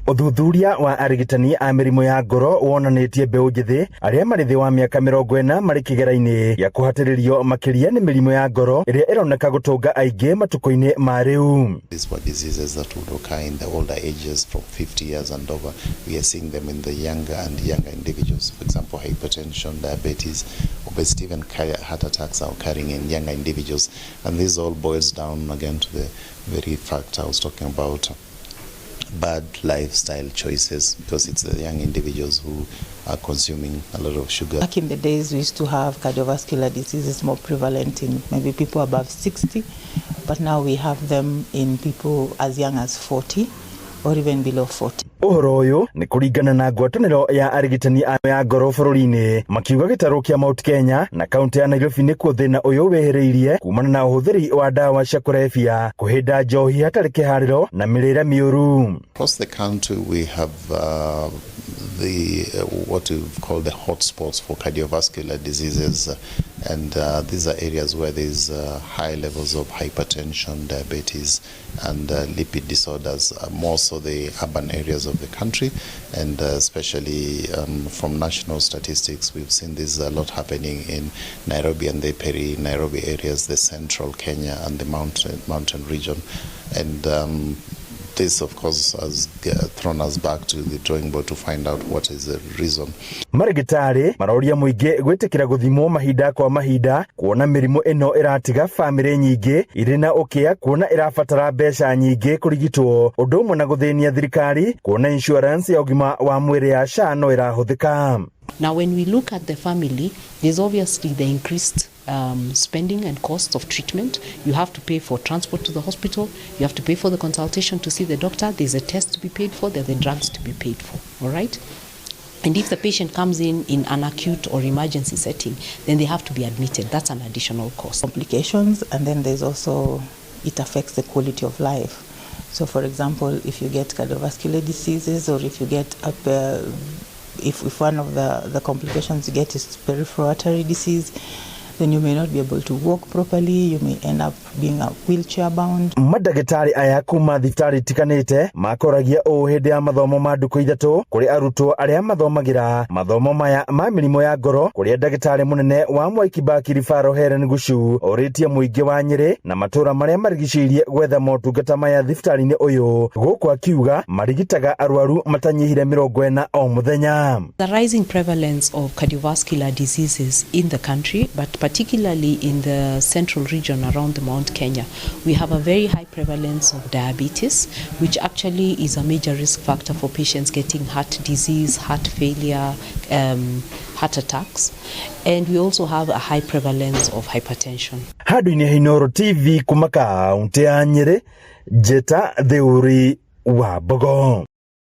Uthuthuria wa arigitani a mĩrimũ ya ngoro wonanĩtie mbeũ njĩthĩ arĩa marĩ thĩ wa mĩaka 40 marĩ kĩgera-inĩ ya kũhatĩrĩrio makĩria nĩ mĩrimũ ya ngoro ĩrĩa ĩroneka gũtũnga aingĩ matukũ-inĩ ma rĩu. These were diseases that would occur in the older ages from 50 years and over. We are seeing them in the younger individuals. For example, hypertension, diabetes, obesity, even heart attacks are occurring in younger individuals. And this all boils down again to the very fact I was talking about. Bad lifestyle choices, because it's the young individuals who are consuming a lot of sugar. Back in the days, we used to have cardiovascular diseases more prevalent in maybe people above 60, but now we have them in people as young as 40 or even below 40. Ũhoro ũyũ nĩ kũringana na ngwatanĩro ya arigitani a ngoro bũrũri-inĩ, makiuga gĩtarũ kĩa Mount Kenya na kaunti ya Nairobi nĩkuo thĩna ũyũ wĩhĩrĩirie kumana na ũhũthĩri wa ndawa cia kũrebia, kũhĩnda njohi hatarĩ kĩharĩro na mĩrĩre mĩũru. Across the country we have what we call the hotspots for cardiovascular diseases, and these are areas where there's high levels of hypertension, diabetes, and lipid disorders, more so the urban areas of the country, and especially from national statistics, we've seen this a lot happening in Nairobi and the peri-Nairobi areas, the central Kenya and the mountain region, and this of course has thrown us back to the drawing board to find out what is the reason. Mandagĩtarĩ maroria mũingĩ gwĩtĩkĩra gũthimwo mahinda kwa mahinda kuona mĩrimũ ĩno ĩratiga famĩlĩ nyingĩ irĩ na ũkĩa, kuona ĩrabatara mbeca nyingĩ kũrigitwo, ũndũ ũmwe na gũthĩnia thirikari kuona insurance ya ũgima wa mwĩrĩ ya SHA no ĩrahũthĩka. Now, when we look at the family, there's obviously the increased spending and costs of treatment. You have to pay for transport to the hospital. You have to pay for the consultation to see the doctor. There's a test to be paid for. There are the drugs to be paid for. All right? And if the patient comes in an acute or emergency setting, then they have to be admitted. That's an additional cost. Complications, and then there's also, it affects the quality of life. So, for example, if you get cardiovascular diseases, or if you get if one of the complications you get is peripheral artery disease, then you may not be able to walk properly, you may end up being wheelchair bound. Mandagĩtarĩ aya kuma thibitarĩ tikanĩte makoragia ũũ hĩndĩ ya mathomo ma ndukũ ithatũ kũrĩ arutwo arĩa mathomagĩra mathomo maya ma mĩrimũ ya ngoro, kũrĩa ndagĩtarĩ mũnene wa Mwai Kibaki Rifaro Helen Gushu orĩtie mũingĩ wa Nyĩrĩ na matũũra marĩa marigicĩirie gwetha motungata maya thibitarĩ-inĩ ũyũ, gũkũ akiuga marigitaga arwaru matanyihire 40 o mũthenya. The rising prevalence of cardiovascular diseases in the country, but particularly in the central region around the Mount Kenya, we have a very high prevalence of diabetes, which actually is a major risk factor for patients getting heart disease, heart failure, heart attacks, and we also have a high prevalence of hypertension. Handũ-inĩ NGORO TV kuma kaunti ya Nyĩrĩ, Njeta Theuri wa Bogo.